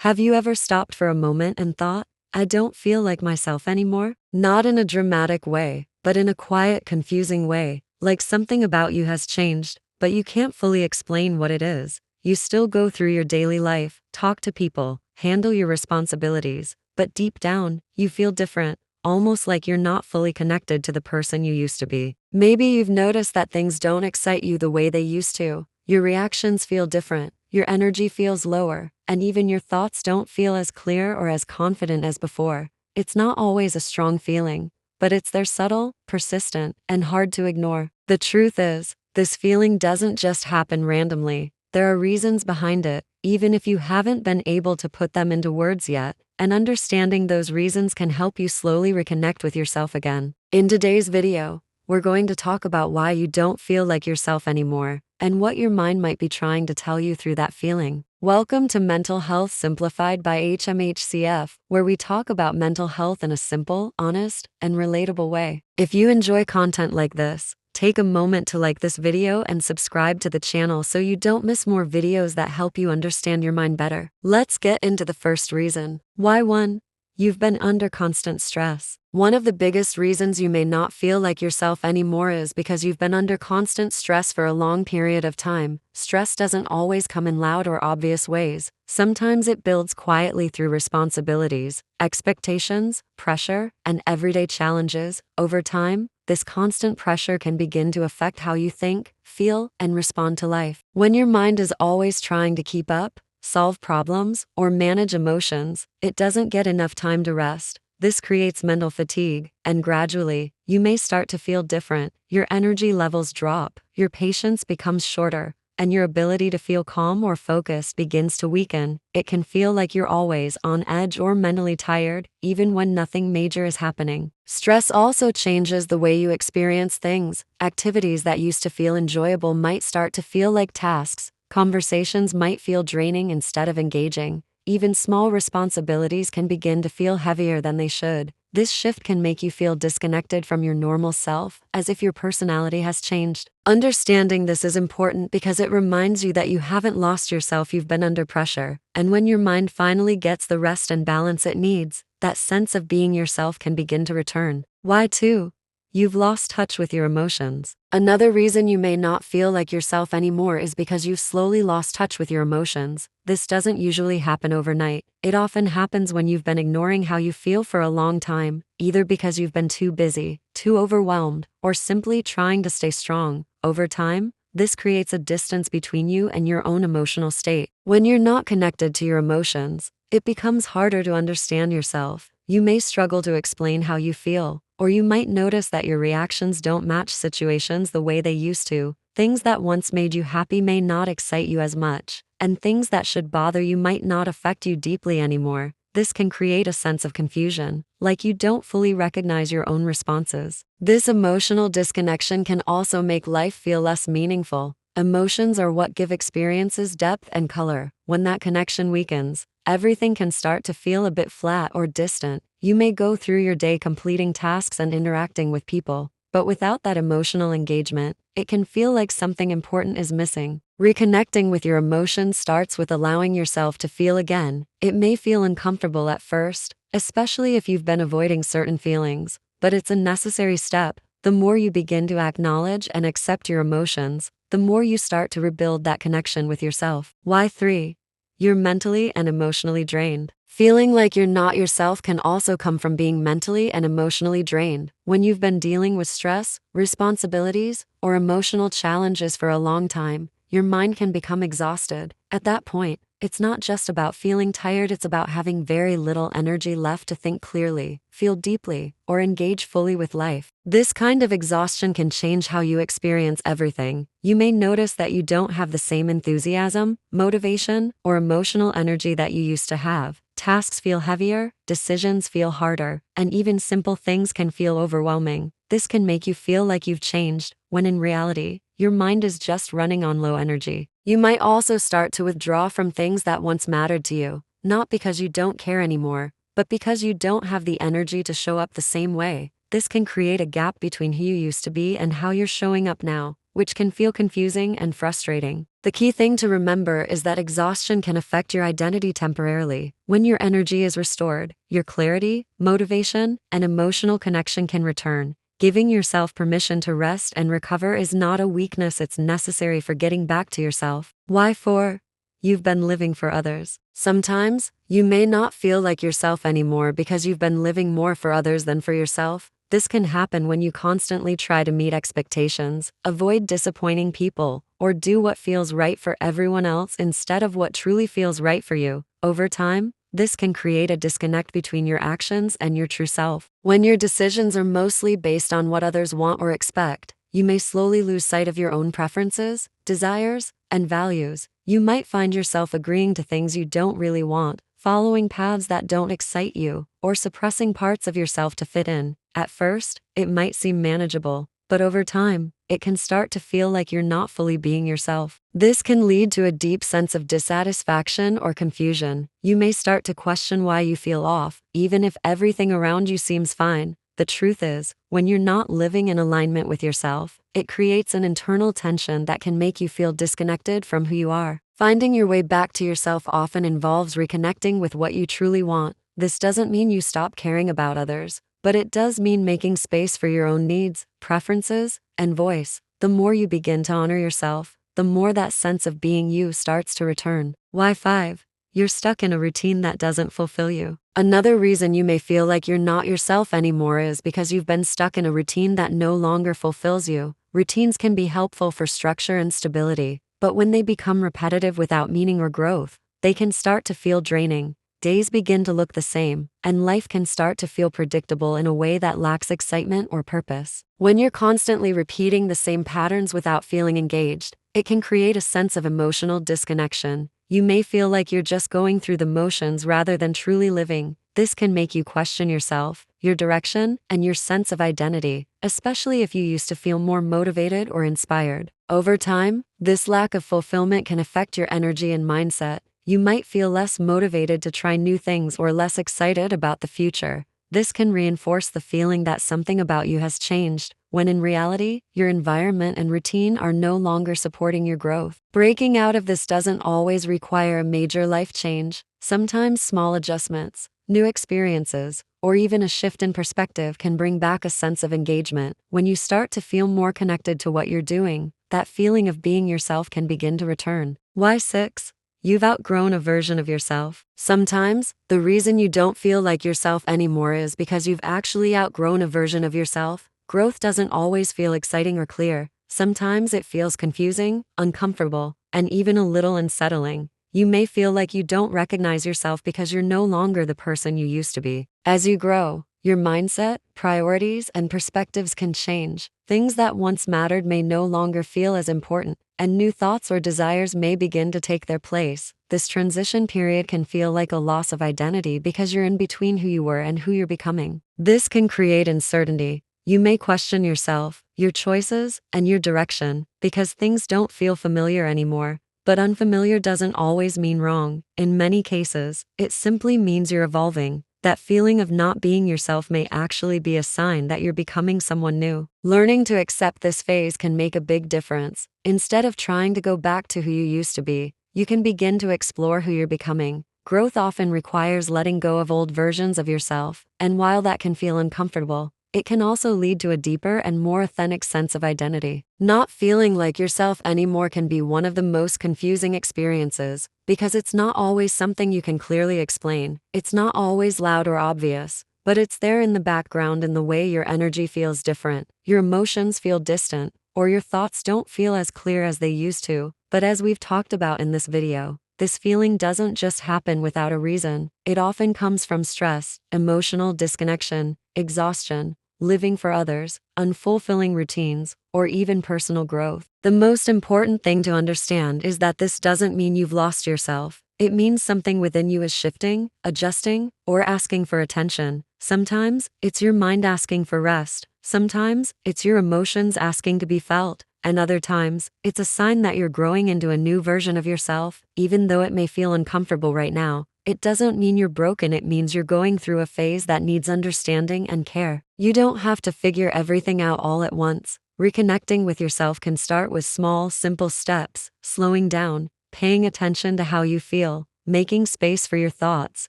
Have you ever stopped for a moment and thought, I don't feel like myself anymore? Not in a dramatic way, but in a quiet, confusing way, like something about you has changed, but you can't fully explain what it is. You still go through your daily life, talk to people, handle your responsibilities, but deep down, you feel different, almost like you're not fully connected to the person you used to be. Maybe you've noticed that things don't excite you the way they used to. Your reactions feel different, your energy feels lower, and even your thoughts don't feel as clear or as confident as before. It's not always a strong feeling, but they're subtle, persistent, and hard to ignore. The truth is, this feeling doesn't just happen randomly. There are reasons behind it, even if you haven't been able to put them into words yet, and understanding those reasons can help you slowly reconnect with yourself again. In today's video, we're going to talk about why you don't feel like yourself anymore, and what your mind might be trying to tell you through that feeling. Welcome to Mental Health Simplified by HMHCF, where we talk about mental health in a simple, honest, and relatable way. If you enjoy content like this, take a moment to like this video and subscribe to the channel so you don't miss more videos that help you understand your mind better. Let's get into the first reason. Why 1. You've been under constant stress. One of the biggest reasons you may not feel like yourself anymore is because you've been under constant stress for a long period of time. Stress doesn't always come in loud or obvious ways. Sometimes it builds quietly through responsibilities, expectations, pressure, and everyday challenges. Over time, this constant pressure can begin to affect how you think, feel, and respond to life. When your mind is always trying to keep up, solve problems, or manage emotions, it doesn't get enough time to rest. This creates mental fatigue, and gradually, you may start to feel different. Your energy levels drop, your patience becomes shorter, and your ability to feel calm or focused begins to weaken. It can feel like you're always on edge or mentally tired, even when nothing major is happening. Stress also changes the way you experience things. Activities that used to feel enjoyable might start to feel like tasks. Conversations might feel draining instead of engaging. Even small responsibilities can begin to feel heavier than they should. This shift can make you feel disconnected from your normal self, as if your personality has changed. Understanding this is important because it reminds you that you haven't lost yourself. You've been under pressure, and when your mind finally gets the rest and balance it needs, that sense of being yourself can begin to return. Why 2. You've lost touch with your emotions. Another reason you may not feel like yourself anymore is because you've slowly lost touch with your emotions. This doesn't usually happen overnight. It often happens when you've been ignoring how you feel for a long time, either because you've been too busy, too overwhelmed, or simply trying to stay strong. Over time, this creates a distance between you and your own emotional state. When you're not connected to your emotions, it becomes harder to understand yourself. You may struggle to explain how you feel, or you might notice that your reactions don't match situations the way they used to. Things that once made you happy may not excite you as much, and things that should bother you might not affect you deeply anymore. This can create a sense of confusion, like you don't fully recognize your own responses. This emotional disconnection can also make life feel less meaningful. Emotions are what give experiences depth and color. When that connection weakens, everything can start to feel a bit flat or distant. You may go through your day completing tasks and interacting with people, but without that emotional engagement, it can feel like something important is missing. Reconnecting with your emotions starts with allowing yourself to feel again. It may feel uncomfortable at first, especially if you've been avoiding certain feelings, but it's a necessary step. The more you begin to acknowledge and accept your emotions, the more you start to rebuild that connection with yourself. Why 3. You're mentally and emotionally drained. Feeling like you're not yourself can also come from being mentally and emotionally drained. When you've been dealing with stress, responsibilities, or emotional challenges for a long time, your mind can become exhausted. At that point, it's not just about feeling tired, it's about having very little energy left to think clearly, feel deeply, or engage fully with life. This kind of exhaustion can change how you experience everything. You may notice that you don't have the same enthusiasm, motivation, or emotional energy that you used to have. Tasks feel heavier, decisions feel harder, and even simple things can feel overwhelming. This can make you feel like you've changed, when in reality, your mind is just running on low energy. You might also start to withdraw from things that once mattered to you, not because you don't care anymore, but because you don't have the energy to show up the same way. This can create a gap between who you used to be and how you're showing up now. which can feel confusing and frustrating. The key thing to remember is that exhaustion can affect your identity temporarily. When your energy is restored, your clarity, motivation, and emotional connection can return. Giving yourself permission to rest and recover is not a weakness, it's necessary for getting back to yourself. Why 4? You've been living for others. Sometimes, you may not feel like yourself anymore because you've been living more for others than for yourself. This can happen when you constantly try to meet expectations, avoid disappointing people, or do what feels right for everyone else instead of what truly feels right for you. Over time, this can create a disconnect between your actions and your true self. When your decisions are mostly based on what others want or expect, you may slowly lose sight of your own preferences, desires, and values. You might find yourself agreeing to things you don't really want, following paths that don't excite you, or suppressing parts of yourself to fit in. At first, it might seem manageable, but over time, it can start to feel like you're not fully being yourself. This can lead to a deep sense of dissatisfaction or confusion. You may start to question why you feel off, even if everything around you seems fine. The truth is, when you're not living in alignment with yourself, it creates an internal tension that can make you feel disconnected from who you are. Finding your way back to yourself often involves reconnecting with what you truly want. This doesn't mean you stop caring about others, but it does mean making space for your own needs, preferences, and voice. The more you begin to honor yourself, the more that sense of being you starts to return. Why 5? You're stuck in a routine that doesn't fulfill you. Another reason you may feel like you're not yourself anymore is because you've been stuck in a routine that no longer fulfills you. Routines can be helpful for structure and stability, but when they become repetitive without meaning or growth, they can start to feel draining. Days begin to look the same, and life can start to feel predictable in a way that lacks excitement or purpose. When you're constantly repeating the same patterns without feeling engaged, it can create a sense of emotional disconnection. You may feel like you're just going through the motions rather than truly living. This can make you question yourself, your direction, and your sense of identity, especially if you used to feel more motivated or inspired. Over time, this lack of fulfillment can affect your energy and mindset. You might feel less motivated to try new things or less excited about the future. This can reinforce the feeling that something about you has changed, when in reality, your environment and routine are no longer supporting your growth. Breaking out of this doesn't always require a major life change. Sometimes small adjustments, new experiences, or even a shift in perspective can bring back a sense of engagement. When you start to feel more connected to what you're doing, that feeling of being yourself can begin to return. Why 6? You've outgrown a version of yourself. Sometimes, the reason you don't feel like yourself anymore is because you've actually outgrown a version of yourself. Growth doesn't always feel exciting or clear. Sometimes it feels confusing, uncomfortable, and even a little unsettling. You may feel like you don't recognize yourself because you're no longer the person you used to be. As you grow, your mindset, priorities, and perspectives can change. Things that once mattered may no longer feel as important, and new thoughts or desires may begin to take their place. This transition period can feel like a loss of identity because you're in between who you were and who you're becoming. This can create uncertainty. You may question yourself, your choices, and your direction because things don't feel familiar anymore. But unfamiliar doesn't always mean wrong. In many cases, it simply means you're evolving. That feeling of not being yourself may actually be a sign that you're becoming someone new. Learning to accept this phase can make a big difference. Instead of trying to go back to who you used to be, you can begin to explore who you're becoming. Growth often requires letting go of old versions of yourself, and while that can feel uncomfortable, it can also lead to a deeper and more authentic sense of identity. Not feeling like yourself anymore can be one of the most confusing experiences, because it's not always something you can clearly explain. It's not always loud or obvious, but it's there in the background in the way your energy feels different, your emotions feel distant, or your thoughts don't feel as clear as they used to. But as we've talked about in this video, this feeling doesn't just happen without a reason. It often comes from stress, emotional disconnection, exhaustion, living for others, unfulfilling routines, or even personal growth. The most important thing to understand is that this doesn't mean you've lost yourself. It means something within you is shifting, adjusting, or asking for attention. Sometimes, it's your mind asking for rest. Sometimes, it's your emotions asking to be felt. And other times, it's a sign that you're growing into a new version of yourself. Even though it may feel uncomfortable right now, it doesn't mean you're broken. It means you're going through a phase that needs understanding and care. You don't have to figure everything out all at once. Reconnecting with yourself can start with small, simple steps, slowing down, paying attention to how you feel, making space for your thoughts,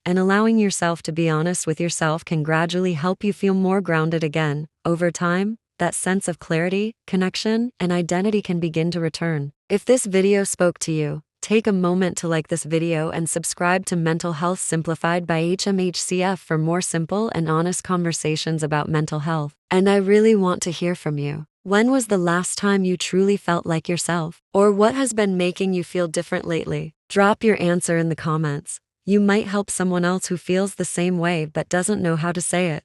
and allowing yourself to be honest with yourself can gradually help you feel more grounded again. Over time, that sense of clarity, connection, and identity can begin to return. If this video spoke to you, take a moment to like this video and subscribe to Mental Health Simplified by HMHCF for more simple and honest conversations about mental health. And I really want to hear from you. When was the last time you truly felt like yourself? Or what has been making you feel different lately? Drop your answer in the comments. You might help someone else who feels the same way but doesn't know how to say it.